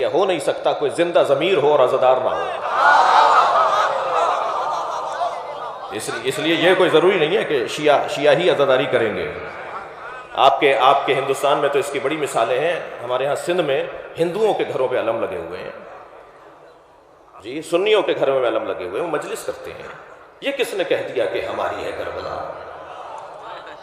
یہ ہو نہیں سکتا کوئی زندہ ضمیر ہو اور عزادار نہ ہو. اس لیے یہ کوئی ضروری نہیں ہے کہ شیعہ ہی عزاداری کریں گے. آپ کے ہندوستان میں تو اس کی بڑی مثالیں ہیں. ہمارے ہاں سندھ میں ہندوؤں کے گھروں پہ علم لگے ہوئے ہیں جی، سنیوں کے گھروں میں علم لگے ہوئے ہیں، وہ مجلس کرتے ہیں. یہ کس نے کہہ دیا کہ ہماری ہے کربلا؟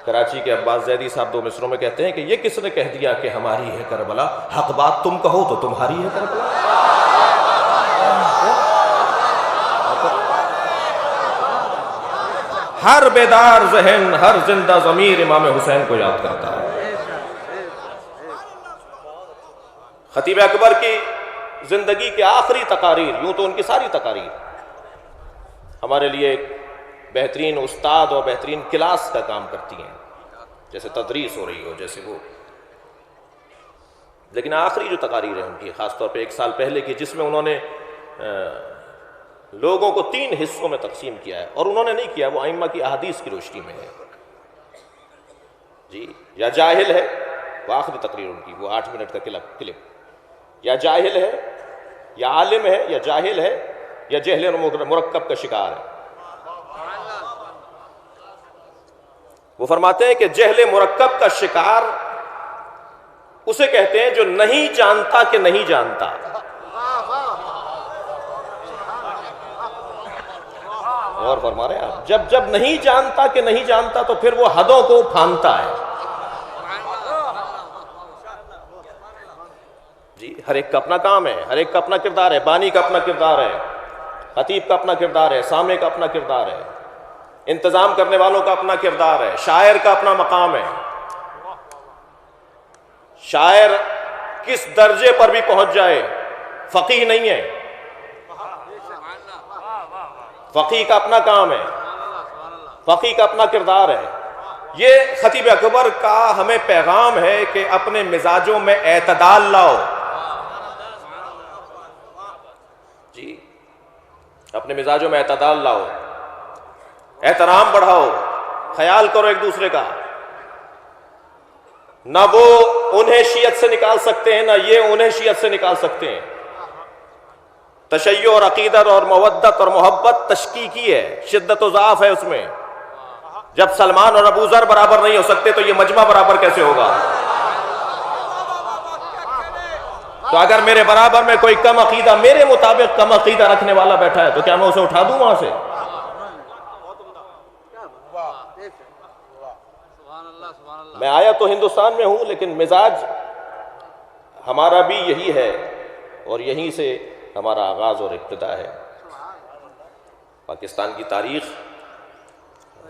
کراچی کے عباس زیدی صاحب 2 مصروں میں کہتے ہیں کہ یہ کس نے کہہ دیا کہ ہماری ہے کربلا؟ حق بات تم کہو تو تمہاری ہے کربلا. ہر بیدار ذہن، ہر زندہ ضمیر امام حسین کو یاد کرتا ہے. خطیب اکبر کی زندگی کے آخری تقاریر، یوں تو ان کی ساری تقاریر ہمارے لیے ایک بہترین استاد اور بہترین کلاس کا کام کرتی ہیں، جیسے تدریس ہو رہی ہو، جیسے وہ. لیکن آخری جو تقاریر ہے ان کی، خاص طور پہ 1 سال پہلے کی، جس میں انہوں نے لوگوں کو 3 حصوں میں تقسیم کیا ہے. اور انہوں نے نہیں کیا، وہ ائمہ کی احادیث کی روشنی میں ہے جی. یا جاہل ہے، وہ آخری تقریر ان کی، وہ 8 منٹ کا کلپ، یا جاہل ہے، یا عالم ہے، یا جاہل ہے، یا جہل مرکب کا شکار ہے. وہ فرماتے ہیں کہ جہل مرکب کا شکار اسے کہتے ہیں جو نہیں جانتا کہ نہیں جانتا. اور فرما رہے ہیں آپ، جب نہیں جانتا کہ نہیں جانتا تو پھر وہ حدوں کو پھاندتا ہے جی. ہر ایک کا اپنا کام ہے، ہر ایک کا اپنا کردار ہے. بانی کا اپنا کردار ہے، خطیب کا اپنا کردار ہے، سامع کا اپنا کردار ہے، انتظام کرنے والوں کا اپنا کردار ہے، شاعر کا اپنا مقام ہے. شاعر کس درجے پر بھی پہنچ جائے فقیہ نہیں ہے. فقیہ کا اپنا کام ہے، فقیہ کا اپنا کردار ہے. یہ خطیب اکبر کا ہمیں پیغام ہے کہ اپنے مزاجوں میں اعتدال لاؤ جی. اپنے مزاجوں میں اعتدال لاؤ، احترام بڑھاؤ، خیال کرو ایک دوسرے کا. نہ وہ انہیں شیعت سے نکال سکتے ہیں، نہ یہ انہیں شیعت سے نکال سکتے ہیں. تشیع اور عقیدت اور مودت اور محبت تشکیکی ہے، شدت و ضعف ہے اس میں. جب سلمان اور ابو ذر برابر نہیں ہو سکتے تو یہ مجمع برابر کیسے ہوگا؟ تو اگر میرے برابر میں کوئی کم عقیدہ، میرے مطابق کم عقیدہ رکھنے والا بیٹھا ہے تو کیا میں اسے اٹھا دوں وہاں سے؟ میں آیا تو ہندوستان میں ہوں، لیکن مزاج ہمارا بھی یہی ہے، اور یہیں سے ہمارا آغاز اور ابتدا ہے. پاکستان کی تاریخ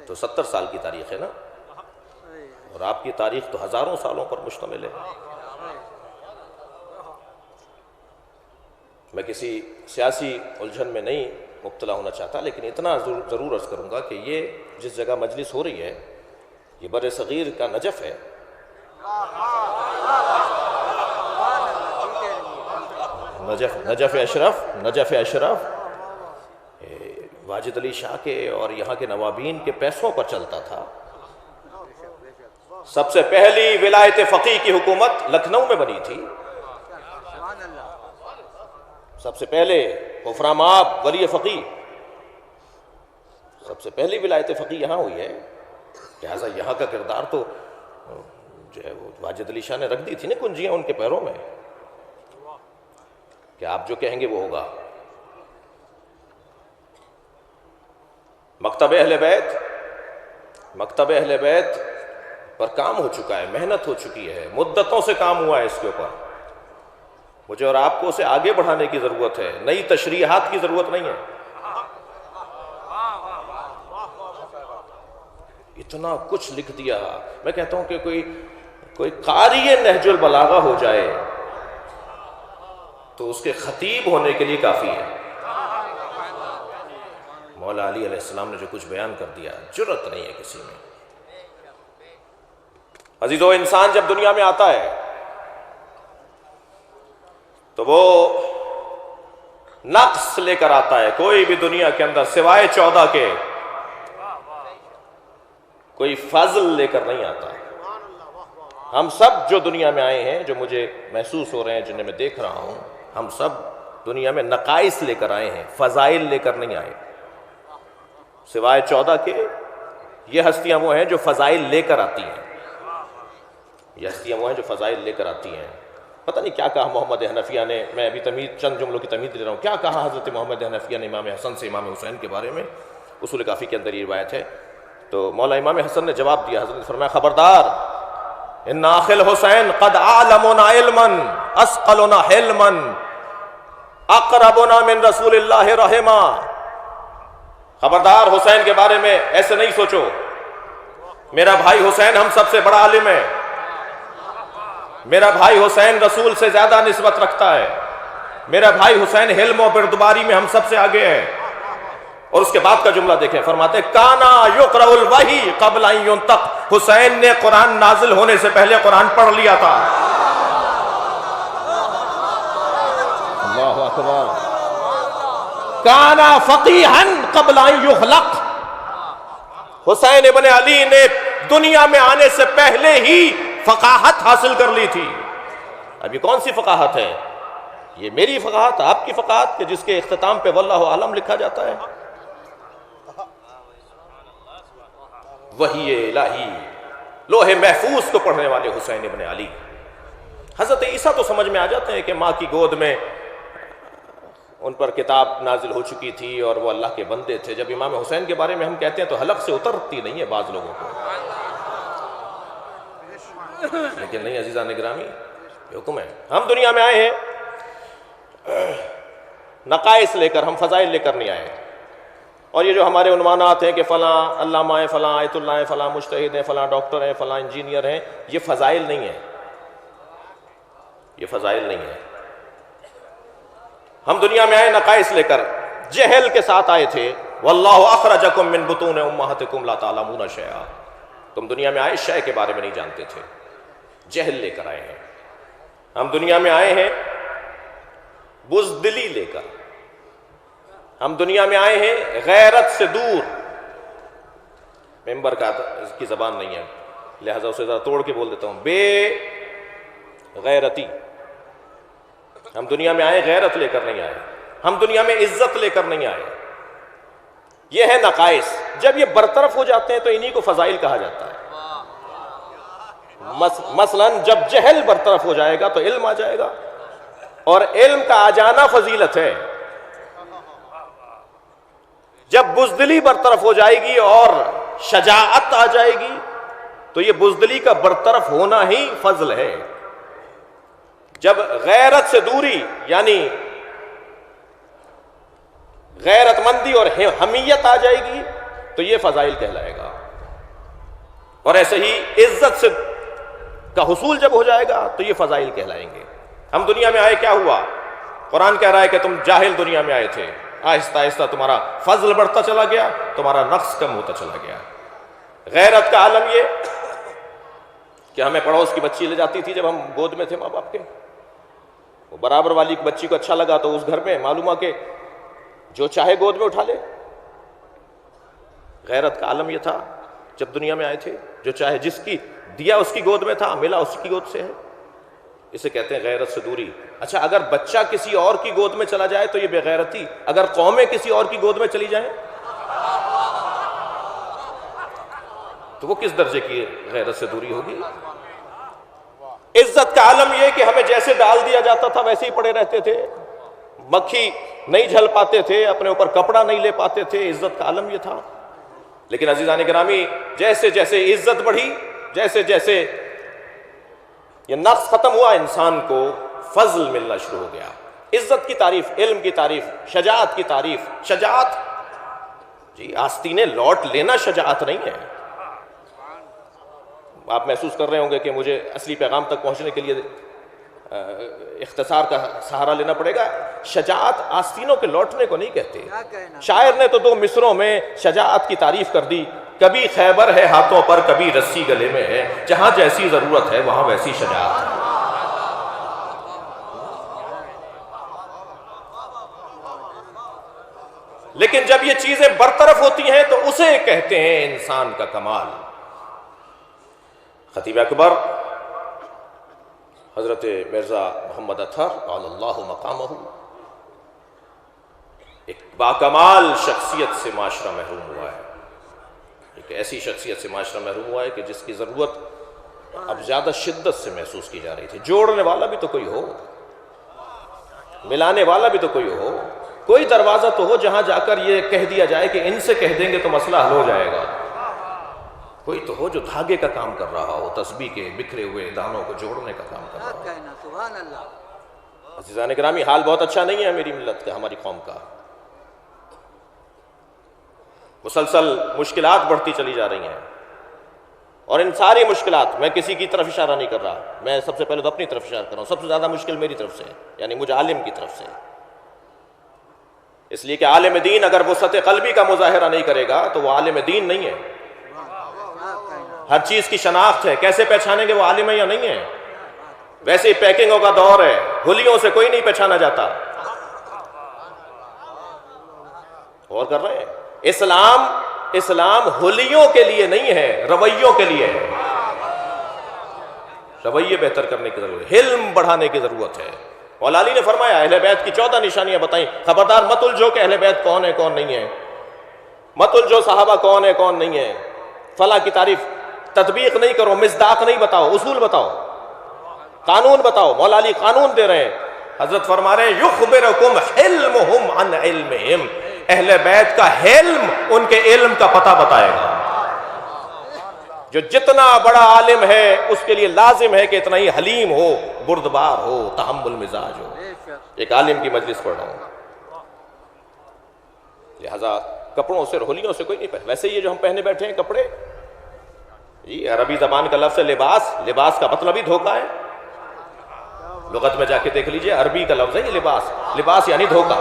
تو 70 سال کی تاریخ ہے نا، اور آپ کی تاریخ تو ہزاروں سالوں پر مشتمل ہے. میں کسی سیاسی الجھن میں نہیں مبتلا ہونا چاہتا، لیکن اتنا ضرور عرض کروں گا کہ یہ جس جگہ مجلس ہو رہی ہے یہ بر صغیر کا نجف ہے. نجف اشرف واجد علی شاہ کے اور یہاں کے نوابین کے پیسوں پر چلتا تھا. سب سے پہلی ولایت فقیہ کی حکومت لکھنؤ میں بنی تھی. سب سے پہلے غفران مآب ولی فقیہ، سب سے پہلی ولایت فقیہ یہاں ہوئی ہے. لہٰذا یہاں کا کردار تو جو ہے وہ واجد علی شاہ نے رکھ دی تھی نا کنجیاں ان کے پیروں میں کہ آپ جو کہیں گے وہ ہوگا. مکتب اہل بیت پر کام ہو چکا ہے، محنت ہو چکی ہے، مدتوں سے کام ہوا ہے اس کے اوپر. مجھے اور آپ کو اسے آگے بڑھانے کی ضرورت ہے، نئی تشریحات کی ضرورت نہیں ہے. اتنا کچھ لکھ دیا. میں کہتا ہوں کہ کوئی قاری نہج البلاغہ ہو جائے تو اس کے خطیب ہونے کے لیے کافی ہے. مولا علی علیہ السلام نے جو کچھ بیان کر دیا، جرأت نہیں ہے کسی میں. عزیزو، انسان جب دنیا میں آتا ہے تو وہ نقص لے کر آتا ہے. کوئی بھی دنیا کے اندر سوائے 14 کے کوئی فضل لے کر نہیں آتا. ہم سب جو دنیا میں آئے ہیں، جو مجھے محسوس ہو رہے ہیں، جنہیں میں دیکھ رہا ہوں، ہم سب دنیا میں نقائص لے کر آئے ہیں، فضائل لے کر نہیں آئے، سوائے 14 کے یہ ہستیاں وہ ہیں جو فضائل لے کر آتی ہیں، یہ ہستیاں وہ ہیں جو فضائل لے کر آتی ہیں۔ پتہ نہیں کیا کہا محمد حنفیہ نے، میں ابھی چند جملوں کی تمہید دے رہا ہوں، کیا کہا حضرت محمد حنفیہ نے امام حسن سے، امام حسین کے بارے میں، اصول کافی کے اندر یہ روایت ہے۔ تو مولا امام حسن نے جواب دیا، حضرت نے فرمایا خبردار، ان اخ الحسین قد اعلمنا علما اثقلنا حلما اقربنا من رسول اللہ رحما، خبردار حسین کے بارے میں ایسے نہیں سوچو، میرا بھائی حسین ہم سب سے بڑا عالم ہے، میرا بھائی حسین رسول سے زیادہ نسبت رکھتا ہے، میرا بھائی حسین حلم و بردباری میں ہم سب سے آگے ہے۔ اور اس کے بعد کا جملہ دیکھیں، فرماتے کانا یقرأ الوحی قبل ان ینطق، حسین نے قرآن نازل ہونے سے پہلے قرآن پڑھ لیا تھا۔ اللہ اکبر۔ کانا فقیہا قبل ان یخلق، حسین ابن علی نے دنیا میں آنے سے پہلے ہی فقاہت حاصل کر لی تھی۔ اب یہ کون سی فقاہت ہے؟ یہ میری فقاہت، آپ کی فقاہت، کہ جس کے اختتام پہ واللہ عالم لکھا جاتا ہے۔ وحی الہی، لوح محفوظ کو پڑھنے والے حسین ابن علی۔ حضرت عیسیٰ تو سمجھ میں آ جاتے ہیں کہ ماں کی گود میں ان پر کتاب نازل ہو چکی تھی اور وہ اللہ کے بندے تھے۔ جب امام حسین کے بارے میں ہم کہتے ہیں تو حلق سے اترتی نہیں ہے بعض لوگوں کو، لیکن نہیں عزیزان گرامی، یہ حکم ہے۔ ہم دنیا میں آئے ہیں نقائص لے کر، ہم فضائل لے کر نہیں آئے۔ اور یہ جو ہمارے عنوانات ہیں کہ فلاں علامہ ہیں، فلاں آیت اللہ ہیں، فلاں مجتہد ہیں، فلاں ڈاکٹر ہیں، فلاں انجینئر ہیں، یہ فضائل نہیں ہیں، یہ فضائل نہیں ہیں۔ ہم دنیا میں آئے نقائص لے کر، جہل کے ساتھ آئے تھے۔ واللہ اخرجکم من بطون امہاتکم لا تعلمون شیئا، تم دنیا میں آئے شے کے بارے میں نہیں جانتے تھے، جہل لے کر آئے ہیں۔ ہم دنیا میں آئے ہیں بزدلی لے کر، ہم دنیا میں آئے ہیں غیرت سے دور۔ ممبر کا اس کی زبان نہیں ہے لہذا اسے ذرا توڑ کے بول دیتا ہوں، بے غیرتی۔ ہم دنیا میں آئے غیرت لے کر نہیں آئے، ہم دنیا میں عزت لے کر نہیں آئے۔ یہ ہے نقائص، جب یہ برطرف ہو جاتے ہیں تو انہی کو فضائل کہا جاتا ہے۔ مثلا جب جہل برطرف ہو جائے گا تو علم آ جائے گا، اور علم کا آ جانا فضیلت ہے۔ جب بزدلی برطرف ہو جائے گی اور شجاعت آ جائے گی تو یہ بزدلی کا برطرف ہونا ہی فضل ہے۔ جب غیرت سے دوری یعنی غیرت مندی اور حمیت آ جائے گی تو یہ فضائل کہلائے گا، اور ایسے ہی عزت سے کا حصول جب ہو جائے گا تو یہ فضائل کہلائیں گے۔ ہم دنیا میں آئے کیا ہوا؟ قرآن کہہ رہا ہے کہ تم جاہل دنیا میں آئے تھے، آہستہ آہستہ تمہارا فضل بڑھتا چلا گیا، تمہارا نقص کم ہوتا چلا گیا۔ غیرت کا عالم یہ کہ ہمیں پڑوس کی بچی لے جاتی تھی جب ہم گود میں تھے ماں باپ کے، وہ برابر والی بچی کو اچھا لگا تو اس گھر میں معلوم کہ جو چاہے گود میں اٹھا لے۔ غیرت کا عالم یہ تھا جب دنیا میں آئے تھے، جو چاہے جس کی دیا اس کی گود میں تھا، ملا اس کی گود سے ہے، اسے کہتے ہیں غیرت سے دوری۔ اچھا اگر بچہ کسی اور کی گود میں چلا جائے تو یہ بے غیرتی، اگر قومیں کسی اور کی گود میں چلی جائیں تو وہ کس درجے کی غیرت سے دوری ہوگی؟ عزت کا عالم یہ کہ ہمیں جیسے ڈال دیا جاتا تھا ویسے ہی پڑے رہتے تھے، مکھی نہیں جھل پاتے تھے، اپنے اوپر کپڑا نہیں لے پاتے تھے، عزت کا عالم یہ تھا۔ لیکن عزیزان گرامی، جیسے جیسے عزت بڑھی، جیسے جیسے یہ نقص ختم ہوا، انسان کو فضل ملنا شروع ہو گیا۔ عزت کی تعریف، علم کی تعریف، شجاعت کی تعریف۔ شجاعت جی آستینے لوٹ لینا شجاعت نہیں ہے۔ آپ محسوس کر رہے ہوں گے کہ مجھے اصلی پیغام تک پہنچنے کے لیے اختصار کا سہارا لینا پڑے گا۔ شجاعت آستینوں کے لوٹنے کو نہیں کہتے۔ شاعر نے تو 2 مصروں میں شجاعت کی تعریف کر دی، کبھی خیبر ہے ہاتھوں پر، کبھی رسی گلے میں ہے، جہاں جیسی ضرورت ہے وہاں ویسی شجاعت ہے۔ لیکن جب یہ چیزیں برطرف ہوتی ہیں تو اسے کہتے ہیں انسان کا کمال۔ خطیب اکبر حضرت مرزا محمد اطہر قال اللہ مقامہ، ایک باکمال شخصیت سے معاشرہ محروم ہوا ہے، ایک ایسی شخصیت سے معاشرہ محروم ہوا ہے کہ جس کی ضرورت اب زیادہ شدت سے محسوس کی جا رہی تھی۔ جوڑنے والا بھی تو کوئی ہو، ملانے والا بھی تو کوئی ہو، کوئی دروازہ تو ہو جہاں جا کر یہ کہہ دیا جائے کہ ان سے کہہ دیں گے تو مسئلہ حل ہو جائے گا، کوئی تو ہو جو دھاگے کا کام کر رہا ہو، تسبیح کے بکھرے ہوئے دانوں کو جوڑنے کا کام کر رہا ہو۔ عزیزان گرامی، حال بہت اچھا نہیں ہے میری ملت کا، ہماری قوم کا، مسلسل مشکلات بڑھتی چلی جا رہی ہیں، اور ان ساری مشکلات، میں کسی کی طرف اشارہ نہیں کر رہا، میں سب سے پہلے تو اپنی طرف اشارہ کر رہا ہوں، سب سے زیادہ مشکل میری طرف سے ہے، یعنی مجھے عالم کی طرف سے، اس لیے کہ عالم دین اگر وسعت قلبی کا مظاہرہ نہیں کرے گا تو وہ عالم دین نہیں ہے۔ ہر چیز کی شناخت ہے، کیسے پہچانیں گے وہ عالم ہے یا نہیں ہے؟ ویسے ہی پیکنگوں کا دور ہے، ہولیوں سے کوئی نہیں پہچانا جاتا۔ غور کر رہے ہیں؟ اسلام ہولیوں کے لیے نہیں ہے، رویوں کے لیے ہے۔ رویے بہتر کرنے کی ضرورت ہے، حلم بڑھانے کی ضرورت ہے۔ مولا علی نے فرمایا اہل بیت کی 14 نشانیاں بتائیں، خبردار مت الجھو کہ اہل بیت کون ہے کون نہیں ہے، مت الجھو صحابہ کون ہے کون نہیں ہے، فلاں کی تعریف تطبیق نہیں کرو، مصداق نہیں بتاؤ، اصول بتاؤ، قانون بتاؤ۔ مولا علی قانون دے رہے ہیں، حضرت فرما رہے ہیں یخبرکم حلمہم عن علمہم، اہل بیت کا حلم ان کے علم کا پتہ بتائے گا۔ جو جتنا بڑا عالم ہے اس کے لیے لازم ہے کہ اتنا ہی حلیم ہو، بردبار ہو، تحمل مزاج ہو۔ ایک عالم کی مجلس پڑھ رہا ہوں، لہذا کپڑوں سے، ہولیوں سے کوئی نہیں پہنے۔ ویسے یہ جو ہم پہنے بیٹھے ہیں کپڑے، یہ عربی زبان کا لفظ ہے لباس، لباس کا مطلب ہی دھوکہ ہے۔ لغت میں جا کے دیکھ لیجئے، عربی کا لفظ ہے یہ لباس، لباس یعنی دھوکہ۔